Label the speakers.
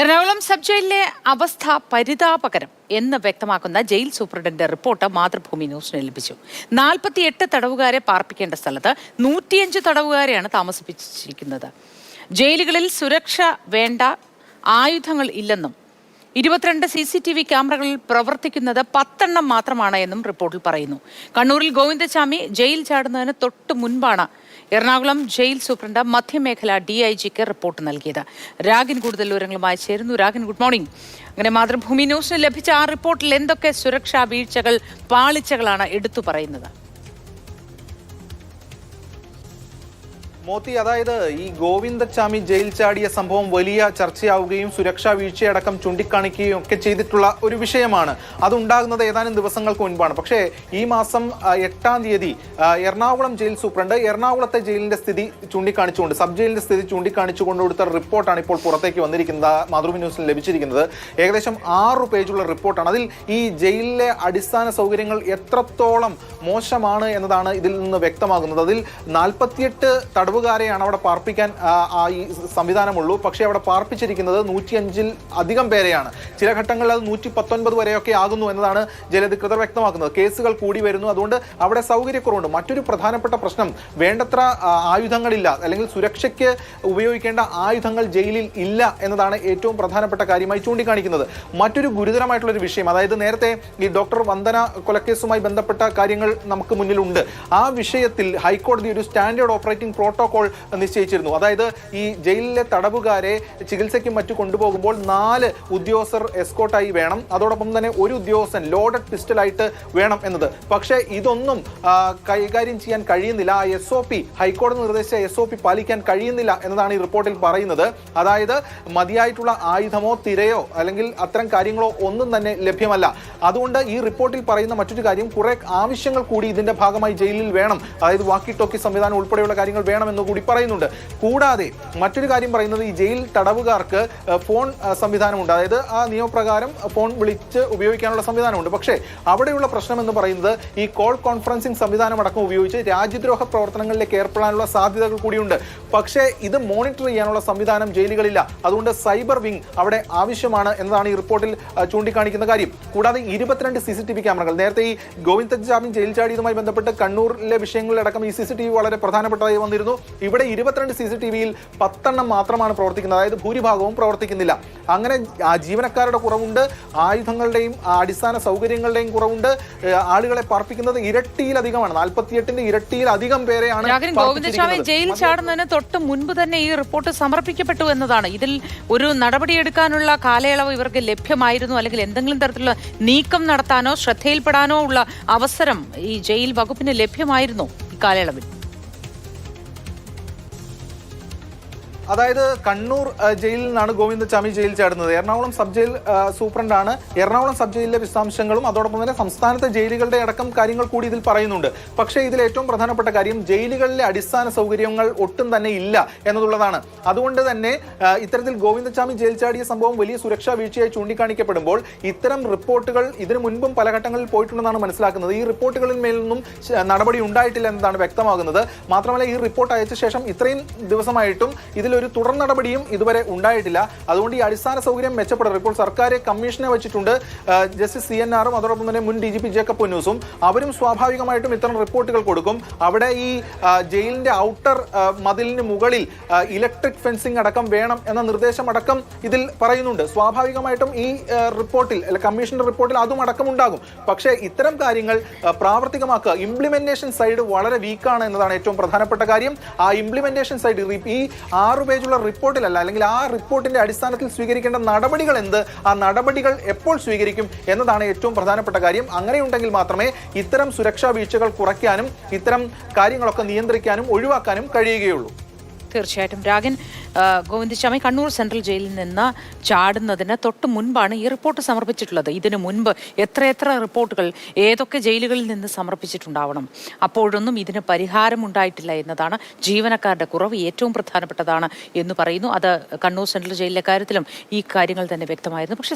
Speaker 1: Ernakulam sub ജയിലിലെ അവസ്ഥ പരിതാപകരം എന്ന് വ്യക്തമാക്കുന്ന ജയിൽ സൂപ്രണ്ടിന്റെ റിപ്പോർട്ട് മാതൃഭൂമി ന്യൂസിന് ലഭിച്ചു. 48 തടവുകാരെ പാർപ്പിക്കേണ്ട സ്ഥലത്ത് 105 തടവുകാരെയാണ് താമസിപ്പിച്ചിരിക്കുന്നത്. ജയിലുകളിൽ സുരക്ഷ വേണ്ട ആയുധങ്ങൾ ഇല്ലെന്നും 22 CCTV ക്യാമറകളിൽ പ്രവർത്തിക്കുന്നത് 10 എണ്ണം മാത്രമാണ് എന്നും റിപ്പോർട്ടിൽ പറയുന്നു. കണ്ണൂരിൽ ഗോവിന്ദചാമി ജയിൽ ചാടുന്നതിന് തൊട്ട് മുൻപാണ് എറണാകുളം ജയിൽ സൂപ്രണ്ട് മധ്യമേഖല DIGക്ക് റിപ്പോർട്ട് നൽകിയത്. രാഗിൻ കൂടുതൽ വിവരങ്ങളുമായി ചേരുന്നു. രാഗിൻ, ഗുഡ് മോർണിംഗ്. അങ്ങനെ മാതൃഭൂമി ന്യൂസിന് ലഭിച്ച ആ റിപ്പോർട്ടിൽ എന്തൊക്കെ സുരക്ഷാ വീഴ്ചകൾ, പാളിച്ചകളാണ് എടുത്തു പറയുന്നത്?
Speaker 2: മോത്തി, അതായത് ഈ ഗോവിന്ദചാമി ജയിൽ ചാടിയ സംഭവം വലിയ ചർച്ചയാവുകയും സുരക്ഷാ വീഴ്ചയടക്കം ചൂണ്ടിക്കാണിക്കുകയും ഒക്കെ ചെയ്തിട്ടുള്ള ഒരു വിഷയമാണ്. അതുണ്ടാകുന്നത് ഏതാനും ദിവസങ്ങൾക്ക് മുൻപാണ്. പക്ഷേ ഈ മാസം 8-ാം തീയതി എറണാകുളം ജയിൽ സൂപ്രണ്ട് എറണാകുളത്തെ ജയിലിന്റെ സ്ഥിതി ചൂണ്ടിക്കാണിച്ചുകൊണ്ട്, സബ് ജയിലിന്റെ സ്ഥിതി ചൂണ്ടിക്കാണിച്ചുകൊണ്ട് കൊടുത്ത റിപ്പോർട്ടാണ് ഇപ്പോൾ പുറത്തേക്ക് വന്നിരിക്കുന്നത്, മാതൃഭൂമി ന്യൂസിൽ ലഭിച്ചിരിക്കുന്നത്. ഏകദേശം 6 പേജുള്ള റിപ്പോർട്ടാണ്. അതിൽ ഈ ജയിലിലെ അടിസ്ഥാന സൗകര്യങ്ങൾ എത്രത്തോളം മോശമാണ് എന്നതാണ് ഇതിൽ നിന്ന് വ്യക്തമാകുന്നത്. അതിൽ 48 തടവുകാരെയാണ് അവിടെ പാർപ്പിക്കാൻ ഈ സംവിധാനമുള്ളൂ. പക്ഷേ അവിടെ പാർപ്പിച്ചിരിക്കുന്നത് 105-ൽ അധികം പേരെയാണ്. ചില ഘട്ടങ്ങളിൽ അത് 119 വരെയൊക്കെ ആകുന്നു എന്നതാണ് ജയിലധികൃതർ വ്യക്തമാക്കുന്നത്. കേസുകൾ കൂടി വരുന്നു, അതുകൊണ്ട് അവിടെ സൗകര്യക്കുറവുണ്ട്. മറ്റൊരു പ്രധാനപ്പെട്ട പ്രശ്നം, വേണ്ടത്ര ആയുധങ്ങളില്ല, അല്ലെങ്കിൽ സുരക്ഷയ്ക്ക് ഉപയോഗിക്കേണ്ട ആയുധങ്ങൾ ജയിലിൽ ഇല്ല എന്നതാണ് ഏറ്റവും പ്രധാനപ്പെട്ട കാര്യമായി ചൂണ്ടിക്കാണിക്കുന്നത്. മറ്റൊരു ഗുരുതരമായിട്ടുള്ളൊരു വിഷയം, അതായത് നേരത്തെ ഈ ഡോക്ടർ വന്ദന കൊലക്കേസുമായി ബന്ധപ്പെട്ട കാര്യങ്ങൾ നമുക്ക് മുന്നിലുണ്ട്. ആ വിഷയത്തിൽ ഹൈക്കോടതി ഒരു സ്റ്റാൻഡേർഡ് ഓപ്പറേറ്റിംഗ് പ്രോട്ടോകോൾ നിശ്ചയിച്ചിരുന്നു. അതായത് ഈ ജയിലിലെ തടവുകാരെ ചികിത്സയ്ക്കും മറ്റു കൊണ്ടുപോകുമ്പോൾ 4 ഉദ്യോഗസ്ഥർ എസ്കോർട്ടായി വേണം, അതോടൊപ്പം തന്നെ ഒരു ഉദ്യോഗസ്ഥൻ ലോഡഡ് പിസ്റ്റലായിട്ട് വേണം എന്നത്. പക്ഷേ ഇതൊന്നും കൈകാര്യം ചെയ്യാൻ കഴിയുന്നില്ല. ആ SOP, ഹൈക്കോടതി നിർദ്ദേശിച്ച SOP പാലിക്കാൻ കഴിയുന്നില്ല എന്നതാണ് ഈ റിപ്പോർട്ടിൽ പറയുന്നത്. അതായത് മതിയായിട്ടുള്ള ആയുധമോ തിരയോ അല്ലെങ്കിൽ അത്തരം കാര്യങ്ങളോ ഒന്നും തന്നെ ലഭ്യമല്ല. അതുകൊണ്ട് ഈ റിപ്പോർട്ടിൽ പറയുന്ന മറ്റൊരു കാര്യം, കുറെ ആവശ്യങ്ങൾ കൂടി ഇതിന്റെ ഭാഗമായി ജയിലിൽ വേണം. അതായത് വാക്കി ടോക്കി സംവിധാനം ഉൾപ്പെടെയുള്ള കാര്യങ്ങൾ വേണമെന്ന് കൂടി പറയുന്നുണ്ട്. കൂടാതെ മറ്റൊരു കാര്യം പറയുന്നത്, ഈ ജയിൽ തടവുകാർക്ക് ഫോൺ സംവിധാനമുണ്ട്. അതായത് ആ നിയമപ്രകാരം ഫോൺ വിളിച്ച് ഉപയോഗിക്കാനുള്ള സംവിധാനമുണ്ട്. പക്ഷേ അവിടെയുള്ള പ്രശ്നം എന്ന് പറയുന്നത്, ഈ കോൾ കോൺഫറൻസിംഗ് സംവിധാനം അടക്കം ഉപയോഗിച്ച് രാജ്യദ്രോഹ പ്രവർത്തനങ്ങളിലേക്ക് ഏർപ്പെടാനുള്ള സാധ്യതകൾ കൂടിയുണ്ട്. പക്ഷേ ഇത് മോണിറ്റർ ചെയ്യാനുള്ള സംവിധാനം ജയിലുകളില്ല. അതുകൊണ്ട് സൈബർ വിങ് അവിടെ ആവശ്യമാണ് എന്നതാണ് ഈ റിപ്പോർട്ടിൽ ചൂണ്ടിക്കാണിക്കുന്ന കാര്യം. കൂടാതെ 22 CCTV ക്യാമറകൾ, നേരത്തെ ഈ ഗോവിന്ദചാമി ജയിൽ ചാടിയതുമായി ബന്ധപ്പെട്ട് കണ്ണൂരിലെ വിഷയങ്ങളിലടക്കം ഈ CCTV വളരെ പ്രധാനപ്പെട്ടതായി വന്നിരുന്നു. ഇവിടെ 22 CCTVയിൽ 10 എണ്ണം മാത്രമാണ് പ്രവർത്തിക്കുന്നത്. അതായത് ഭൂരിഭാഗവും പ്രവർത്തിക്കുന്നില്ല. അങ്ങനെ ജീവനക്കാരുടെ കുറവുണ്ട്, ആയുധങ്ങളുടെയും അടിസ്ഥാന സൗകര്യങ്ങളുടെയും കുറവുണ്ട്. ആളുകളെ പാർപ്പിക്കുന്നത് ഇരട്ടിയിലധികമാണ്, 48-ന്റെ ഇരട്ടിയിലധികം പേരെയാണ്.
Speaker 1: ഗോവിന്ദചാമി ജയിൽ ചാടുന്നതിന് തൊട്ട് മുൻപ് തന്നെ ഈ റിപ്പോർട്ട് സമർപ്പിക്കപ്പെട്ടു എന്നതാണ്. ഇതിൽ ഒരു നടപടിയെടുക്കാനുള്ള കാലയളവ് ഇവർക്ക് ലഭ്യമായിരുന്നു, അല്ലെങ്കിൽ എന്തെങ്കിലും തരത്തിലുള്ള നീക്കം നടത്താനോ ശ്രദ്ധയിൽപ്പെടാനോ ഉള്ള അവസരം ഈ ജയിൽ വകുപ്പിന് ലഭ്യമായിരുന്നു ഈ കാലയളവിൽ?
Speaker 2: അതായത് കണ്ണൂർ ജയിലിൽ നിന്നാണ് ഗോവിന്ദചാമി ജയിൽ ചാടുന്നത്. എറണാകുളം സബ് ജയിൽ സൂപ്രണ്ടാണ് എറണാകുളം സബ് ജയിലിലെ വിശദാംശങ്ങളും അതോടൊപ്പം തന്നെ സംസ്ഥാനത്തെ ജയിലുകളുടെ അടക്കം കാര്യങ്ങൾ കൂടി ഇതിൽ പറയുന്നുണ്ട്. പക്ഷേ ഇതിൽ ഏറ്റവും പ്രധാനപ്പെട്ട കാര്യം, ജയിലുകളിലെ അടിസ്ഥാന സൗകര്യങ്ങൾ ഒട്ടും തന്നെ ഇല്ല എന്നുള്ളതാണ്. അതുകൊണ്ട് തന്നെ ഇത്തരത്തിൽ ഗോവിന്ദചാമി ജയിൽ ചാടിയ സംഭവം വലിയ സുരക്ഷാ വീഴ്ചയായി ചൂണ്ടിക്കാണിക്കപ്പെടുമ്പോൾ ഇത്തരം റിപ്പോർട്ടുകൾ ഇതിനു മുൻപും പല ഘട്ടങ്ങളിൽ പോയിട്ടുണ്ടെന്നാണ് മനസ്സിലാക്കുന്നത്. ഈ റിപ്പോർട്ടുകളിൽ മേലൊന്നും നടപടി ഉണ്ടായിട്ടില്ല എന്നതാണ് വ്യക്തമാകുന്നത്. മാത്രമല്ല, ഈ റിപ്പോർട്ട് അയച്ച ശേഷം ഇത്രയും ദിവസമായിട്ടും ഇതിൽ ഒരു തുടർ നടപടിയും ഇതുവരെ ഉണ്ടായിട്ടില്ല. അതുകൊണ്ട് ഈ അടിസ്ഥാന സൗകര്യം മെച്ചപ്പെടണം. ഇപ്പോൾ സർക്കാർ കമ്മീഷനെ വെച്ചിട്ടുണ്ട്, ജസ്റ്റിസ് CNRും അതോടൊപ്പം തന്നെ മുൻ DGP ജേക്കബ് പൊന്നൂസും. അവരും സ്വാഭാവികമായിട്ടും ഇത്തരം റിപ്പോർട്ടുകൾ കൊടുക്കും. അവിടെ ഈ ജയിലിന്റെ ഔട്ടർ മതിലിന് മുകളിൽ ഇലക്ട്രിക് ഫെൻസിംഗ് അടക്കം വേണം എന്ന നിർദ്ദേശം അടക്കം ഇതിൽ പറയുന്നുണ്ട്. സ്വാഭാവികമായിട്ടും ഈ റിപ്പോർട്ടിൽ, കമ്മീഷന്റെ റിപ്പോർട്ടിൽ അതും അടക്കം ഉണ്ടാകും. പക്ഷേ ഇത്തരം കാര്യങ്ങൾ പ്രാവർത്തികമാക്കുക, ഇംപ്ലിമെന്റേഷൻ സൈഡ് വളരെ വീക്കാണ് എന്നതാണ് ഏറ്റവും പ്രധാനപ്പെട്ട കാര്യം. ആ ഇംപ്ലിമെന്റേഷൻ സൈഡ് ഈ 6 പേജുള്ള റിപ്പോർട്ടിലല്ല, അല്ലെങ്കിൽ ആ റിപ്പോർട്ടിന്റെ അടിസ്ഥാനത്തിൽ സ്വീകരിക്കേണ്ട നടപടികൾ എന്ത്, ആ നടപടികൾ എപ്പോൾ സ്വീകരിക്കും എന്നതാണ് ഏറ്റവും പ്രധാനപ്പെട്ട കാര്യം. അങ്ങനെയുണ്ടെങ്കിൽ മാത്രമേ ഇത്തരം സുരക്ഷാ വീഴ്ചകൾ കുറയ്ക്കാനും ഇത്തരം കാര്യങ്ങളൊക്കെ നിയന്ത്രിക്കാനും ഒഴിവാക്കാനും കഴിയുകയുള്ളൂ.
Speaker 1: തീർച്ചയായിട്ടും രാഗൻ, ഗോവിന്ദചാമി കണ്ണൂർ സെൻട്രൽ ജയിലിൽ നിന്ന് ചാടുന്നതിന് തൊട്ട് മുൻപാണ് ഈ റിപ്പോർട്ട് സമർപ്പിച്ചിട്ടുള്ളത്. ഇതിനു മുൻപ് എത്രയെത്ര റിപ്പോർട്ടുകൾ ഏതൊക്കെ ജയിലുകളിൽ നിന്ന് സമർപ്പിച്ചിട്ടുണ്ടാവണം, അപ്പോഴൊന്നും ഇതിന് പരിഹാരം ഉണ്ടായിട്ടില്ല എന്നതാണ്. ജീവനക്കാരുടെ കുറവ് ഏറ്റവും പ്രധാനപ്പെട്ടതാണ് എന്ന് പറയുന്നു. അത് കണ്ണൂർ സെൻട്രൽ ജയിലിലെ കാര്യത്തിലും ഈ കാര്യങ്ങൾ തന്നെ വ്യക്തമായിരുന്നു. പക്ഷേ